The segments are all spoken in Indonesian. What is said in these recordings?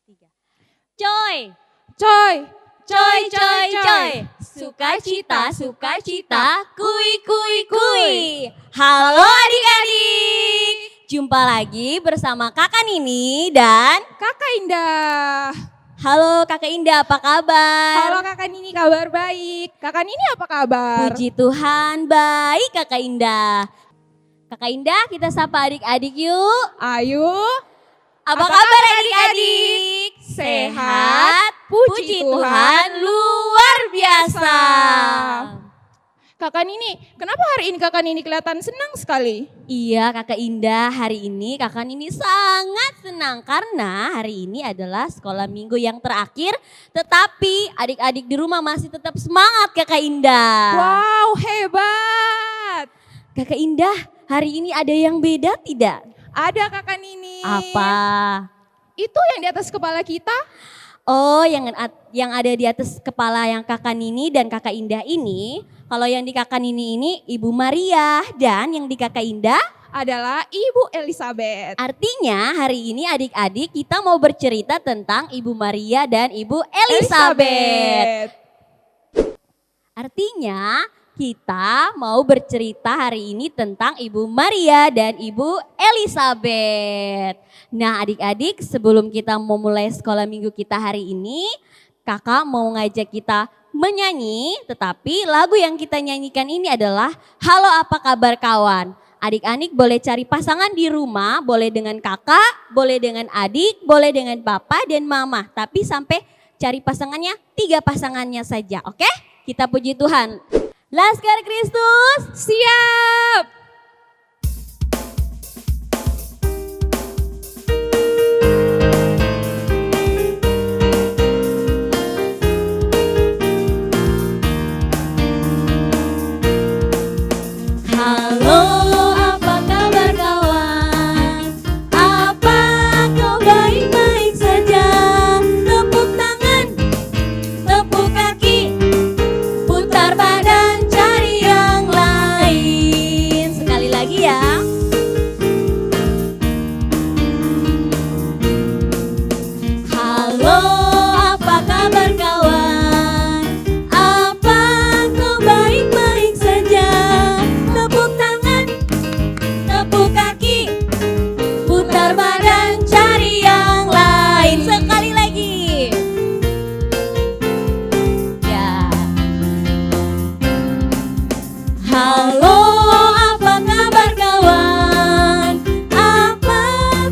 Tiga. Coy, Coy, coy, coy, coy. Sukacita, sukacita, kui, kui, kui. Halo adik-adik. Jumpa lagi bersama Kakak Nini dan Kakak Indah. halo Kakak Indah, apa kabar? Halo Kakak Nini, kabar baik. Kakak Nini apa kabar? Puji Tuhan, baik Kakak Indah. Kakak Indah, kita sapa adik-adik yuk. Ayo, Apa Apa kabar kabar adik-adik? Sehat, puji Tuhan, luar biasa. Kakak Nini, kenapa hari ini Kakak Nini kelihatan senang sekali? Iya Kakak Indah, hari ini Kakak Nini sangat senang karena hari ini adalah sekolah minggu yang terakhir. Tetapi adik-adik di rumah masih tetap semangat Kakak Indah. Wow, hebat. Kakak Indah, hari ini ada yang beda tidak? Ada Kakak Nini. Apa? Itu yang di atas kepala kita? Oh, yang ada di atas kepala yang Kakak Nini dan Kakak Indah ini, kalau yang di Kakak Nini ini Ibu Maria dan yang di Kakak Indah Adalah Ibu Elizabeth. artinya hari ini adik-adik kita mau bercerita tentang Ibu Maria dan Ibu Elizabeth. Artinya kita mau bercerita hari ini tentang Ibu Maria dan Ibu Elizabeth. Nah adik-adik sebelum kita mau mulai sekolah minggu kita hari ini, kakak mau ngajak kita menyanyi, tetapi lagu yang kita nyanyikan ini adalah Halo Apa Kabar Kawan. Adik-adik boleh cari pasangan di rumah, boleh dengan kakak, boleh dengan adik, boleh dengan papa dan mama. Tapi sampai cari pasangannya 3 pasangannya saja, oke? Kita puji Tuhan. Laskar Kristus, Siap. halo apa kabar kawan? Apa kau baik-baik saja? Tepuk tangan, tepuk kaki, putar badan cari yang lain. Sekali lagi ya. Halo apa kabar kawan? Apa kau baik-baik saja? Tepuk tangan, tepuk kaki, putar badan cari yang lain. Sekali lagi. Ya. Halo apa kabar kawan? Apa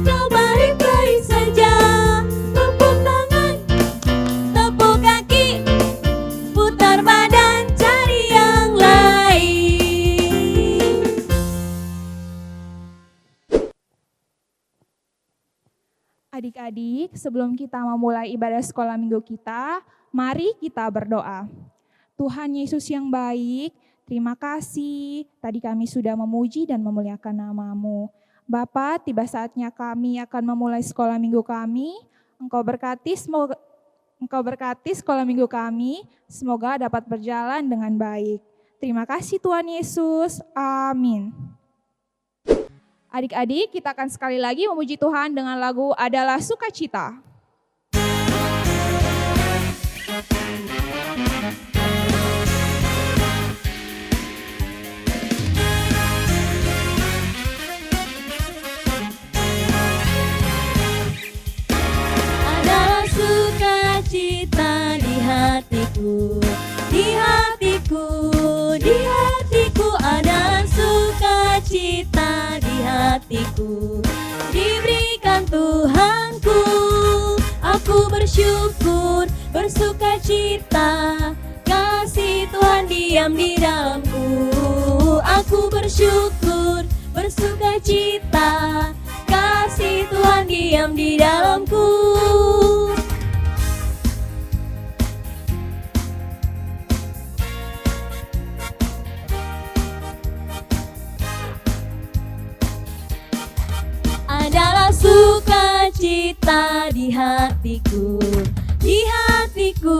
kau baik-baik saja? Tepuk tangan, tepuk kaki, putar badan cari yang lain. Adik-adik, sebelum kita memulai ibadah sekolah minggu kita, mari kita berdoa. Tuhan Yesus yang baik, terima kasih. Tadi kami sudah memuji dan memuliakan nama-Mu. Bapa, tiba saatnya kami akan memulai sekolah minggu kami. Engkau berkati sekolah minggu kami, semoga dapat berjalan dengan baik. Terima kasih Tuhan Yesus, amin. Adik-adik, kita akan sekali lagi memuji Tuhan dengan lagu Adalah Sukacita. Adalah sukacita di hatiku, di hatiku, di hatiku. Adalah sukacita di hatiku, diberikan Tuhanku. Aku bersyukur, bersukacita, kasih Tuhan diam di dalamku. Aku bersyukur, bersukacita, kasih Tuhan diam di dalamku. Adalah sukacita di hatiku, di hatiku,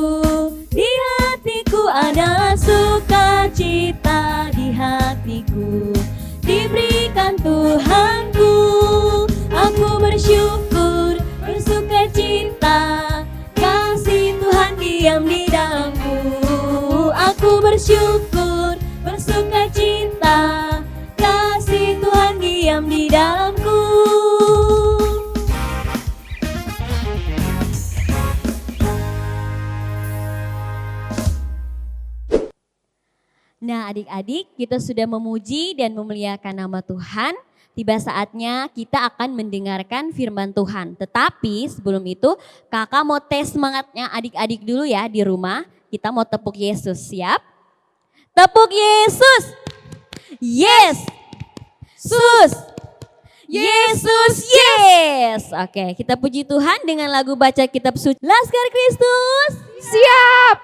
di hatiku. Adalah sukacita di hatiku, diberikan Tuhanku. Aku bersyukur, bersukacita, bersyukur, bersuka cita, kasih Tuhan diam di dalamku. Nah adik-adik, kita sudah memuji dan memuliakan nama Tuhan. Tiba saatnya kita akan mendengarkan firman Tuhan. Tetapi sebelum itu kakak mau tes semangatnya adik-adik dulu ya di rumah. Kita mau tepuk Yesus, siap? Tepuk Yesus! Yes! Sus! Yesus, yes! Oke, kita puji Tuhan dengan lagu baca kitab suci Laskar Kristus. Siap.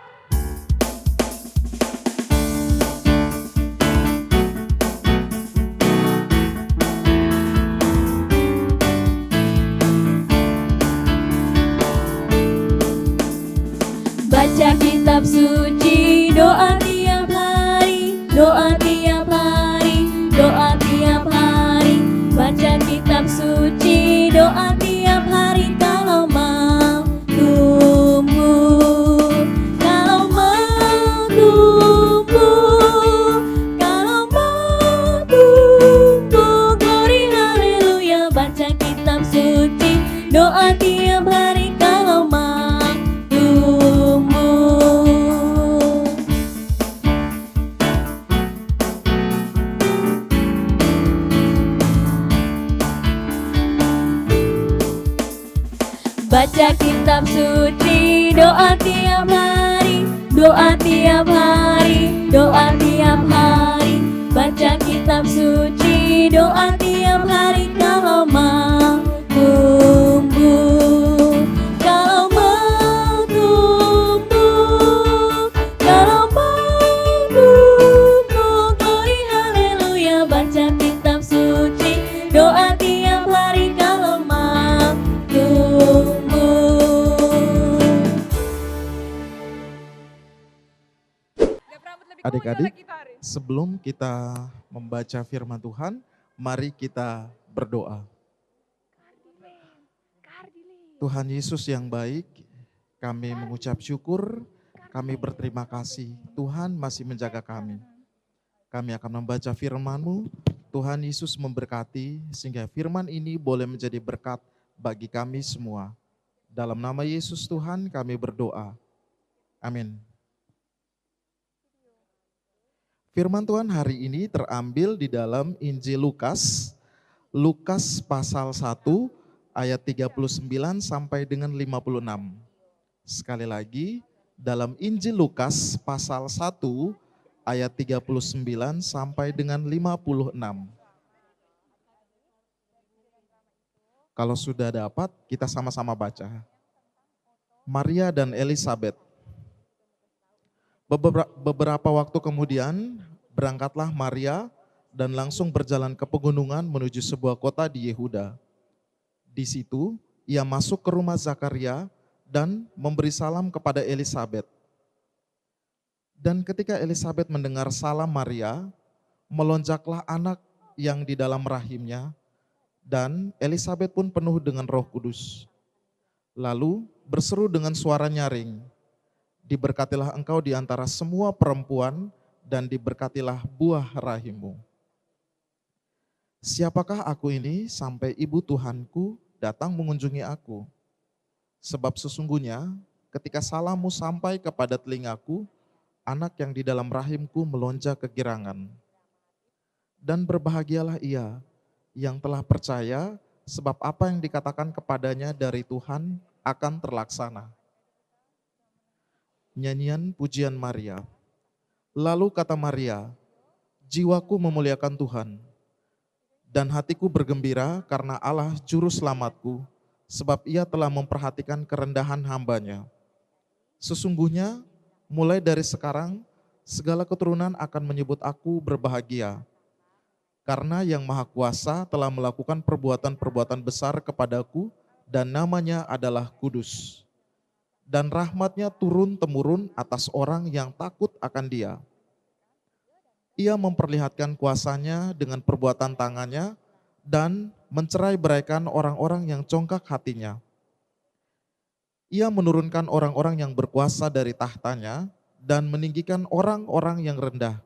Baca kitab suci, doa tiap hari, doa tiap hari, doa tiap hari. Baca kitab suci, doa tiap hari kalau mau tumbuh, kalau mau tumbuh, kalau mau tumbuh. Glory haleluya. Baca kitab suci, doa tiap hari kalau mau baca kitab suci, doa tiap hari, doa tiap hari, doa tiap hari. Baca kitab suci, doa tiap hari kalau mau tumbuh, kalau mau tumbuh, kalau mau tumbuh. Glory haleluya. Baca kitab suci, doa tiap hari kalau mau tumbuh. Adik-adik, sebelum kita membaca firman Tuhan, mari kita berdoa. Tuhan Yesus yang baik, kami mengucap syukur, kami berterima kasih. Tuhan masih menjaga kami. Kami akan membaca firman-Mu, Tuhan Yesus memberkati sehingga firman ini boleh menjadi berkat bagi kami semua. Dalam nama Yesus Tuhan kami berdoa. Amin. Firman Tuhan hari ini terambil di dalam Injil Lukas, Lukas pasal 1 ayat 39 sampai dengan 56. Sekali lagi, dalam Injil Lukas pasal 1 ayat 39 sampai dengan 56. Kalau sudah dapat, kita sama-sama baca. Maria dan Elisabet. Beberapa waktu kemudian berangkatlah Maria dan langsung berjalan ke pegunungan menuju sebuah kota di Yehuda. Di situ ia masuk ke rumah Zakaria dan memberi salam kepada Elisabet. Dan ketika Elisabet mendengar salam Maria, melonjaklah anak yang di dalam rahimnya, dan Elisabet pun penuh dengan Roh Kudus. Lalu berseru dengan suara nyaring, "Diberkatilah engkau di antara semua perempuan dan diberkatilah buah rahimmu." Siapakah aku ini sampai ibu Tuhanku datang mengunjungi aku? Sebab sesungguhnya ketika salammu sampai kepada telingaku, anak yang di dalam rahimku melonjak kegirangan. Dan berbahagialah ia yang telah percaya, sebab apa yang dikatakan kepadanya dari Tuhan akan terlaksana. Nyanyian pujian Maria. Lalu kata Maria, "Jiwaku memuliakan Tuhan, dan hatiku bergembira karena Allah juru selamatku, sebab ia telah memperhatikan kerendahan hambanya. Sesungguhnya mulai dari sekarang segala keturunan akan menyebut aku berbahagia, karena Yang Maha Kuasa telah melakukan perbuatan-perbuatan besar kepadaku dan namanya adalah kudus. Dan rahmatnya turun-temurun atas orang yang takut akan Dia. Ia memperlihatkan kuasanya dengan perbuatan tangannya dan mencerai-beraikan orang-orang yang congkak hatinya. Ia menurunkan orang-orang yang berkuasa dari tahtanya dan meninggikan orang-orang yang rendah.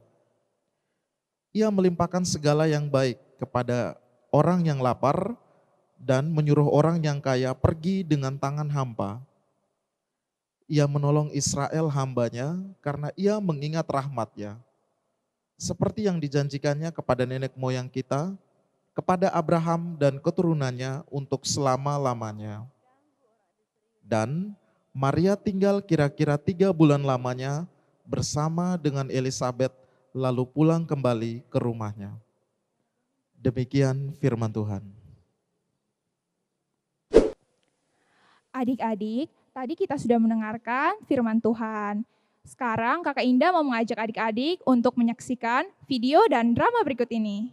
Ia melimpahkan segala yang baik kepada orang yang lapar dan menyuruh orang yang kaya pergi dengan tangan hampa. Ia menolong Israel hambanya karena ia mengingat rahmat-Nya, seperti yang dijanjikannya kepada nenek moyang kita, kepada Abraham dan keturunannya untuk selama-lamanya. Dan Maria tinggal kira-kira 3 bulan lamanya bersama dengan Elisabet, lalu pulang kembali ke rumahnya. Demikian firman Tuhan. Adik-adik, tadi kita sudah mendengarkan firman Tuhan. Sekarang Kakak Indah mau mengajak adik-adik untuk menyaksikan video dan drama berikut ini.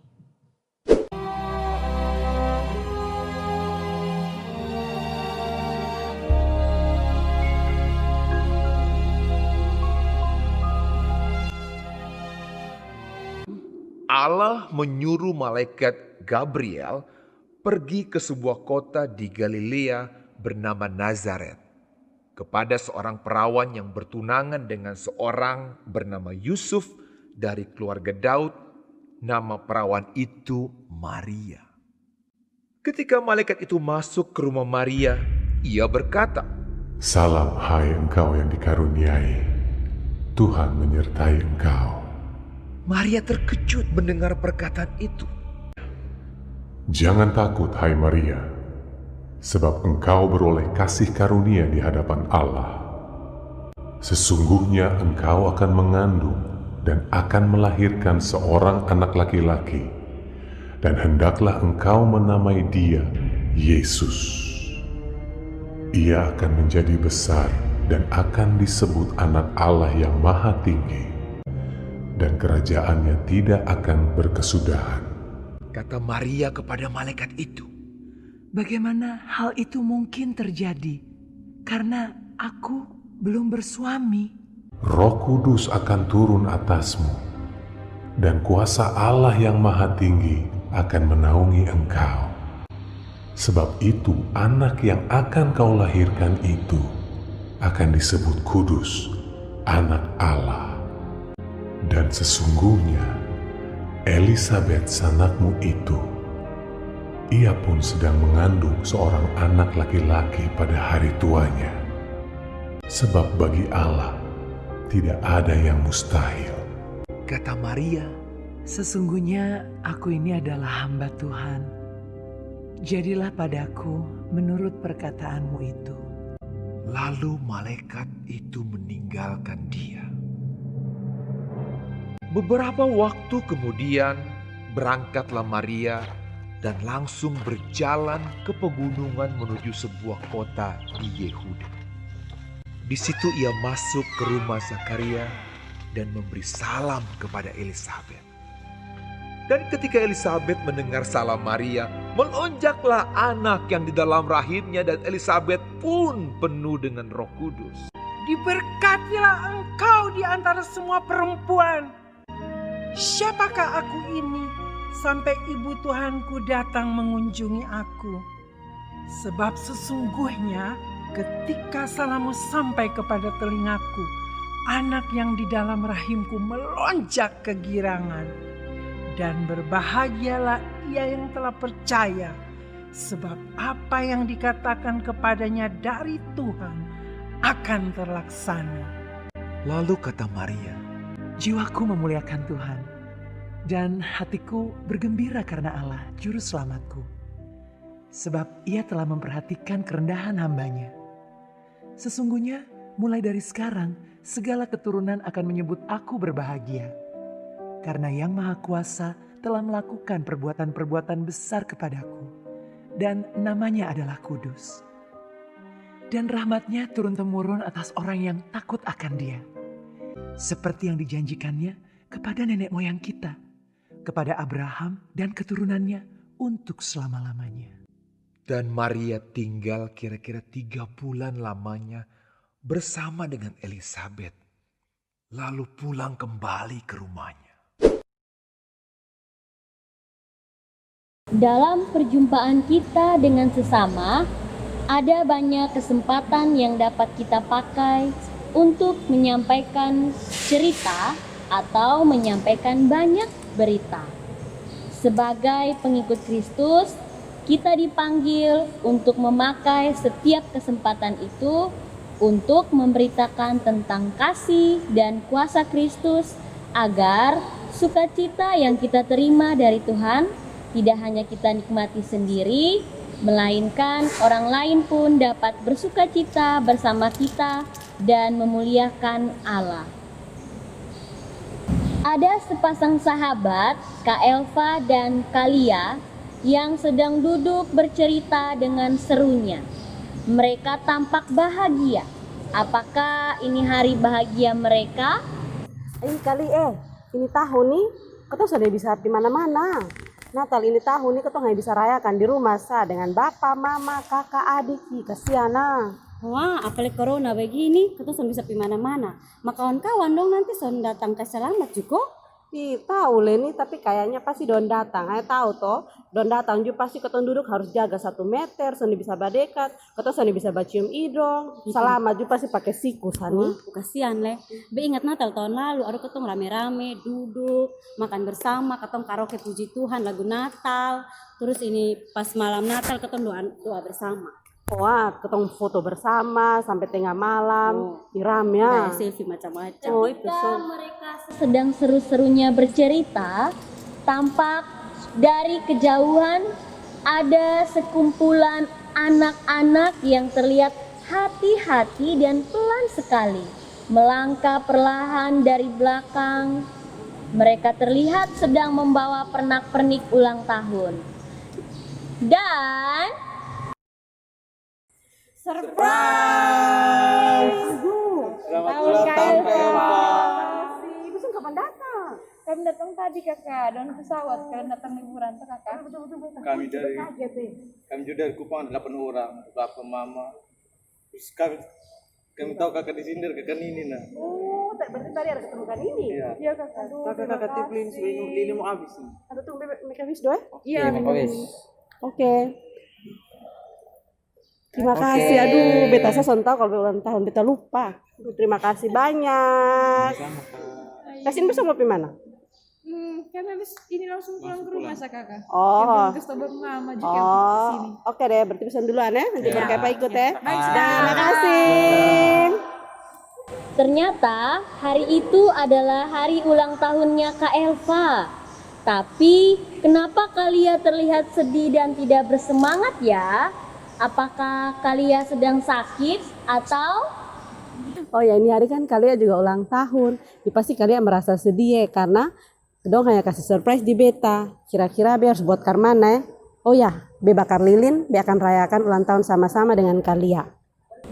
Allah menyuruh malaikat Gabriel pergi ke sebuah kota di Galilea bernama Nazaret kepada seorang perawan yang bertunangan dengan seorang bernama Yusuf dari keluarga Daud. Nama perawan itu Maria. Ketika malaikat itu masuk ke rumah Maria, ia berkata, "Salam hai engkau yang dikaruniai, Tuhan menyertai engkau." Maria terkejut mendengar perkataan itu. Jangan takut hai Maria, sebab engkau beroleh kasih karunia di hadapan Allah. Sesungguhnya engkau akan mengandung dan akan melahirkan seorang anak laki-laki, dan hendaklah engkau menamai dia Yesus. Ia akan menjadi besar dan akan disebut anak Allah yang Maha Tinggi, dan kerajaannya tidak akan berkesudahan. Kata Maria kepada malaikat itu, "Bagaimana hal itu mungkin terjadi? Karena aku belum bersuami." Roh Kudus akan turun atasmu, dan kuasa Allah yang Maha Tinggi akan menaungi engkau. Sebab itu anak yang akan kau lahirkan itu akan disebut kudus, anak Allah. Dan sesungguhnya Elisabet sanakmu itu, ia pun sedang mengandung seorang anak laki-laki pada hari tuanya. Sebab bagi Allah tidak ada yang mustahil. kata Maria, "Sesungguhnya aku ini adalah hamba Tuhan. Jadilah padaku menurut perkataanmu itu." lalu malaikat itu meninggalkan dia. Beberapa waktu kemudian berangkatlah Maria dan langsung berjalan ke pegunungan menuju sebuah kota di Yehuda. Di situ ia masuk ke rumah Zakaria dan memberi salam kepada Elisabet. Dan ketika Elisabet mendengar salam Maria, melonjaklah anak yang di dalam rahimnya dan Elisabet pun penuh dengan Roh Kudus. Diberkatilah engkau di antara semua perempuan. Siapakah aku ini sampai ibu Tuhanku datang mengunjungi aku? Sebab sesungguhnya ketika salammu sampai kepada telingaku, anak yang di dalam rahimku melonjak kegirangan. Dan berbahagialah ia yang telah percaya, sebab apa yang dikatakan kepadanya dari Tuhan akan terlaksana. Lalu kata Maria, Jiwaku memuliakan Tuhan, dan hatiku bergembira karena Allah, Juru Selamatku. Sebab ia telah memperhatikan kerendahan hambanya. Sesungguhnya mulai dari sekarang, segala keturunan akan menyebut aku berbahagia. Karena Yang Maha Kuasa telah melakukan perbuatan-perbuatan besar kepadaku, dan namanya adalah kudus. Dan rahmatnya turun-temurun atas orang yang takut akan dia. Seperti yang dijanjikannya kepada nenek moyang kita, kepada Abraham dan keturunannya untuk selama-lamanya. dan Maria tinggal kira-kira 3 bulan lamanya bersama dengan Elisabet, lalu pulang kembali ke rumahnya. Dalam perjumpaan kita dengan sesama, ada banyak kesempatan yang dapat kita pakai untuk menyampaikan cerita atau menyampaikan banyak berita. Sebagai pengikut Kristus, kita dipanggil untuk memakai setiap kesempatan itu untuk memberitakan tentang kasih dan kuasa Kristus agar sukacita yang kita terima dari Tuhan tidak hanya kita nikmati sendiri, melainkan orang lain pun dapat bersukacita bersama kita dan memuliakan Allah. Ada sepasang sahabat, Kak Elva dan Kak Lia, yang sedang duduk bercerita dengan serunya. Mereka tampak bahagia. Apakah ini hari bahagia mereka? Kali ini tahun nih, kita sudah bisa di mana-mana. Natal ini tahun nih kita nggak bisa rayakan di rumah dengan bapak, mama, kakak, adik, kasihan nah. Wah, apalagi corona begini, kita sudah bisa di mana-mana. Maka kawan-kawan dong nanti sudah datang ke selamat juga. Tahu Leni, tapi kayaknya pasti don datang. Tahu toh, don datang juga pasti ketong duduk harus jaga 1 meter, soalnya bisa berdekat, ketong soalnya bisa bacium hidung, selama juga pasti pakai sikus hani. Kasihan leh. Be ingat Natal tahun lalu, ada ketong rame-rame duduk, makan bersama, ketong karaoke puji Tuhan lagu Natal. Terus ini pas malam Natal ketong doa bersama. Wah, ketong foto bersama sampai tengah malam, iram ya. Selfie macam-macam. Ketika mereka sedang seru-serunya bercerita, tampak dari kejauhan ada sekumpulan anak-anak yang terlihat hati-hati dan pelan sekali melangkah perlahan dari belakang. Mereka terlihat sedang membawa pernak-pernik ulang tahun. Dan surprise! Selamat ulang tahun Kak Elva. Ibu sen kapan datang? Kami datang tadi kakak, dan pesawat kalian datang liburan tuh kakak. Kami juga dari Kupang 8 orang, bapak mama. Terus kami tahu kakak di sini, kakak ini nah. Oh, berarti tadi ada ketemu kan ini? Iya kakak. Kakak tiplin ini mau habis nih. Ada tuh mereka wis doa? Iya. Oke. Terima kasih. Aduh, beta saya sontak kalau ulang tahun beta lupa. Terima kasih banyak. Kasin besok mau pergi mana? Kan habis ini langsung pulang ke rumah sa kakak. Oh. Ke mama juga sini. Oke deh, berarti pesan duluan ya. Nanti baru kakak ikut ya. Terima kasih. ternyata hari itu adalah hari ulang tahunnya Kak Elva. Tapi kenapa Kalia terlihat sedih dan tidak bersemangat ya? Apakah Kalia sedang sakit atau? Oh ya, ini hari kan Kalia juga ulang tahun. Pasti Kalia merasa sedih ya, karena dong hanya kasih surprise di beta. Kira-kira Be harus buat karmana ya? Oh ya, Be bakar lilin, Be akan rayakan ulang tahun sama-sama dengan Kalia.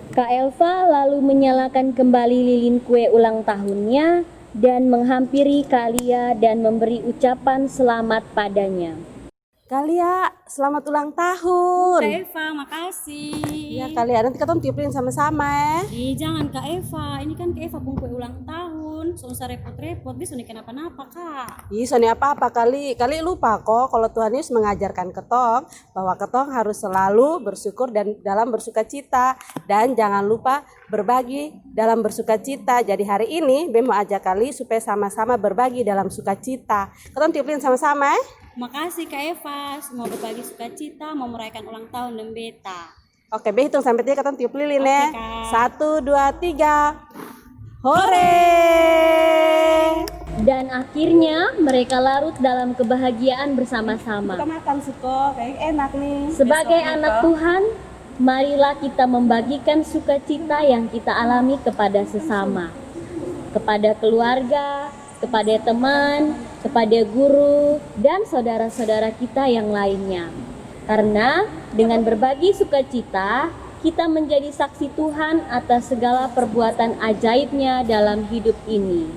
Kak Elva lalu menyalakan kembali lilin kue ulang tahunnya dan menghampiri Kalia dan memberi ucapan selamat padanya. Kalia, selamat ulang tahun. Kak Eva, makasih. Ya Kalia, nanti kita tiupin sama-sama ya. Jangan Kak Eva, ini kan Kak Eva pun kue ulang tahun. So usah repot-repot, bisa nih kenapa-napa Kak. Ih, soalnya apa-apa Kali lupa kok kalau Tuhan Yesus mengajarkan ketong bahwa ketong harus selalu bersyukur dan dalam bersukacita, dan jangan lupa berbagi dalam bersukacita. Jadi hari ini Be mau ajak Kali supaya sama-sama berbagi dalam sukacita. Ketong tiupin sama-sama ya. Makasih Kak Eva, semua berbagi sukacita, mau merayakan ulang tahun dan beta. Oke, Be hitung sampai 3 ketong tiup lilin ya. Kak. 1, 2, 3. Hore! Dan akhirnya mereka larut dalam kebahagiaan bersama-sama. Kita makan suko, kayak enak nih. Sebagai anak Tuhan, marilah kita membagikan sukacita yang kita alami kepada sesama, kepada keluarga, kepada teman, kepada guru, dan saudara-saudara kita yang lainnya. Karena dengan berbagi sukacita, kita menjadi saksi Tuhan atas segala perbuatan ajaibnya dalam hidup ini.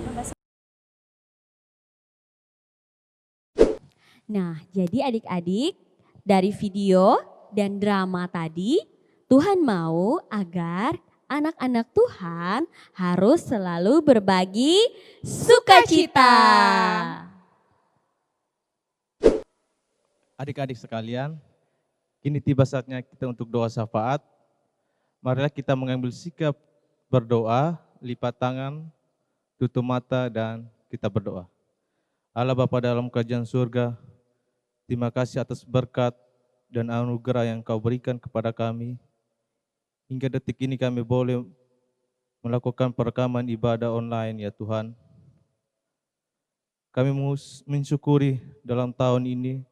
Nah, jadi adik-adik, dari video dan drama tadi, Tuhan mau agar anak-anak Tuhan harus selalu berbagi sukacita. Adik-adik sekalian, kini tiba saatnya kita untuk doa syafaat. Marilah kita mengambil sikap berdoa lipat tangan, tutup mata, dan kita berdoa. Allah Bapa dalam kerajaan surga, terima kasih atas berkat dan anugerah yang Kau berikan kepada kami. Hingga detik ini kami boleh melakukan perekaman ibadah online ya Tuhan. Kami mensyukuri dalam tahun ini,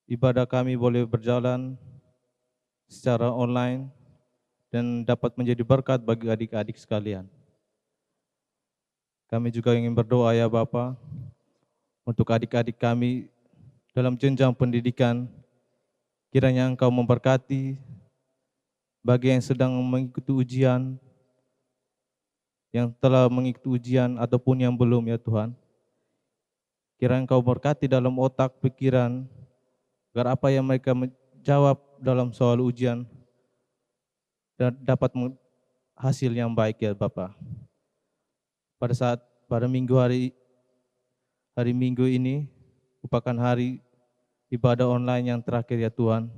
ibadah kami boleh berjalan secara online dan dapat menjadi berkat bagi adik-adik sekalian. Kami juga ingin berdoa ya Bapa, untuk adik-adik kami dalam jenjang pendidikan, kiranya Engkau memberkati bagi yang sedang mengikuti ujian, yang telah mengikuti ujian ataupun yang belum ya Tuhan. Kiranya Engkau berkati dalam otak, pikiran, agar apa yang mereka menjawab dalam soal ujian dan dapat hasil yang baik ya Bapa. Pada hari Minggu ini merupakan hari ibadah online yang terakhir ya Tuhan.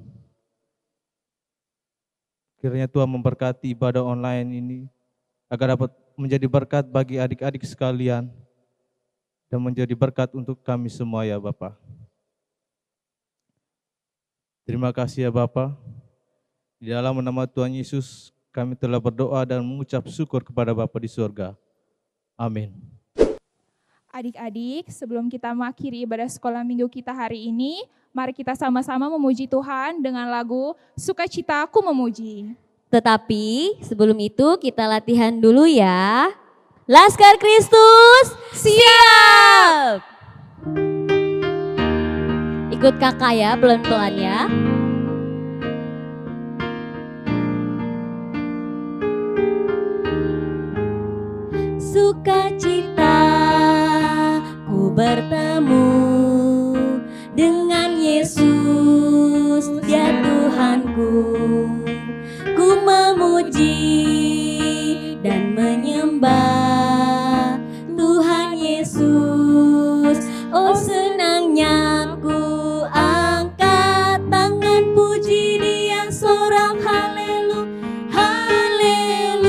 Kiranya Tuhan memberkati ibadah online ini agar dapat menjadi berkat bagi adik-adik sekalian dan menjadi berkat untuk kami semua ya Bapa. Terima kasih ya Bapa. Di dalam nama Tuhan Yesus kami telah berdoa dan mengucap syukur kepada Bapa di surga. Amin. Adik-adik, sebelum kita mengakhiri ibadah sekolah minggu kita hari ini, mari kita sama-sama memuji Tuhan dengan lagu Sukacita Ku Memuji. Tetapi sebelum itu kita latihan dulu ya. Laskar Kristus, siap! Ikut kakak ya, pelan-pelan ya. Sukacita ku bertemu dengan Yesus, Dia Tuhanku. Ku memuji dan menyembah Tuhan Yesus. Oh senangnya ku angkat tangan puji Dia seorang, haleluya, haleluya.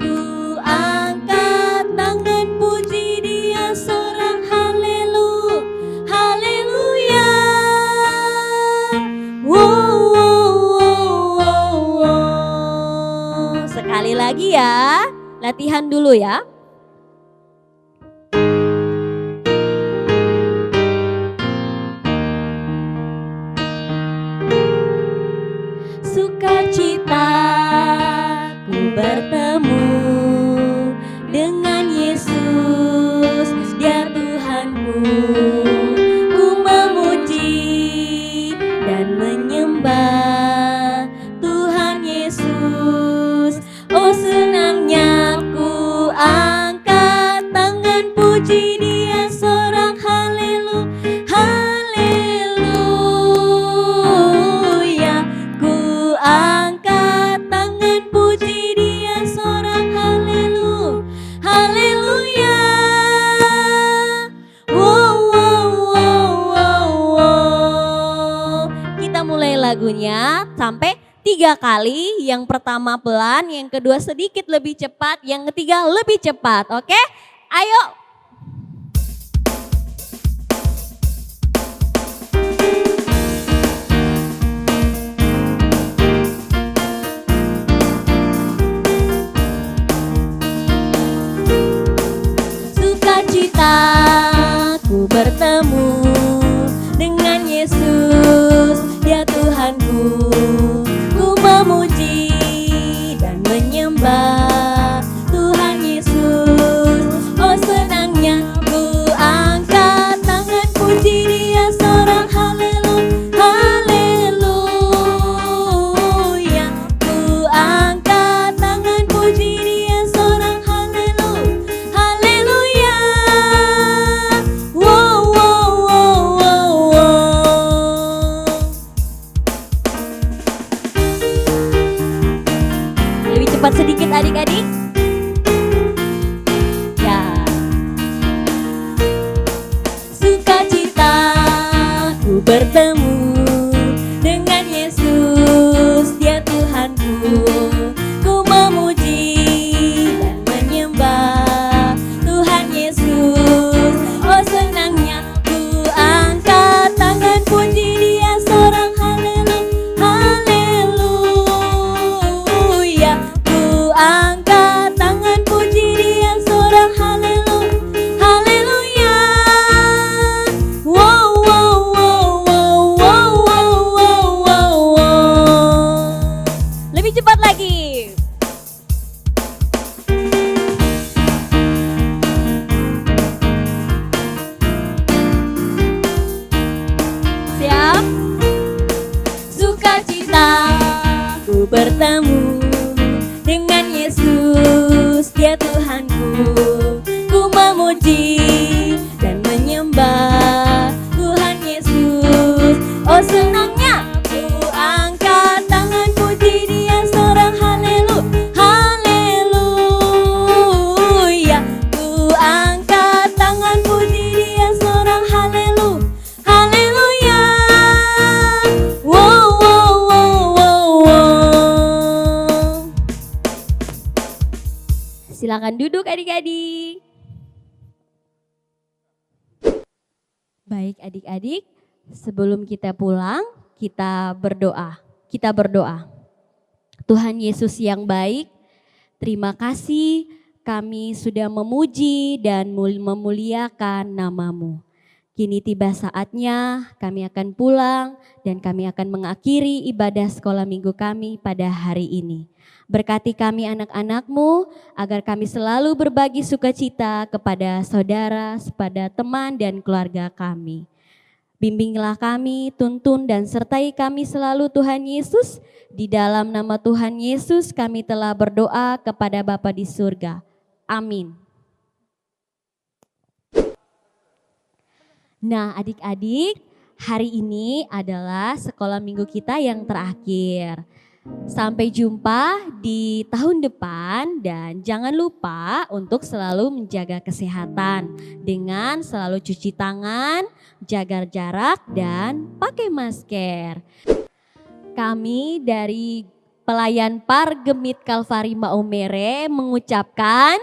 Ku angkat tangan puji Dia seorang, haleluya, haleluya. Wow, wow, wow, wow, wow. Sekali lagi ya, latihan dulu ya. Sukacita ku bertemu dengan Yesus, Dia Tuhanku. Ku memuji dan menyembah Tuhan Yesus. Oh senangnya ku angkat tangan puji Dia seorang, haleluya, haleluya. Ku angkat tangan puji Dia seorang, haleluya, haleluya. Wow, wow, wow, wow, wow. Kita mulai lagunya sampai 3 kali. Yang pertama pelan, yang kedua sedikit lebih cepat, yang ketiga lebih cepat. Oke? Ayo. Sukacita ku bertemu dengan Yesus, Dia Tuhanku. Ku memuji dan menyembah Tuhan Yesus. Oh senangnya ku angkat tangan puji Dia seorang, haleluya, haleluya. Ku angkat tangan puji Dia seorang, haleluya, haleluya. Wow, wow, wow, wow, wow. Lebih cepat sedikit adik-adik. Ya. Sukacita ku bertemu dengan Yesus, Dia Tuhanku. bertemu dengan Yesus, Dia Tuhanku. Ku memuji dan menyembah Tuhan Yesus. Oh senangnya ku angkat tangan puji Dia seorang haleluya. Ku angkat tangan puji Dia seorang haleluya. Wow, wow, wow, wow, wow. Silakan duduk adik-adik. Baik adik-adik, sebelum kita pulang, kita berdoa. Kita berdoa. Tuhan Yesus yang baik, terima kasih kami sudah memuji dan memuliakan nama-Mu. Kini tiba saatnya kami akan pulang dan kami akan mengakhiri ibadah sekolah minggu kami pada hari ini. Berkati kami anak-anak-Mu agar kami selalu berbagi sukacita kepada saudara, kepada teman dan keluarga kami. Bimbinglah kami, tuntun dan sertai kami selalu Tuhan Yesus. Di dalam nama Tuhan Yesus kami telah berdoa kepada Bapa di surga. Amin. Nah adik-adik, hari ini adalah sekolah minggu kita yang terakhir. Sampai jumpa di tahun depan dan jangan lupa untuk selalu menjaga kesehatan dengan selalu cuci tangan, jaga jarak dan pakai masker. Kami dari pelayan Pargemit Kalvari Maumere mengucapkan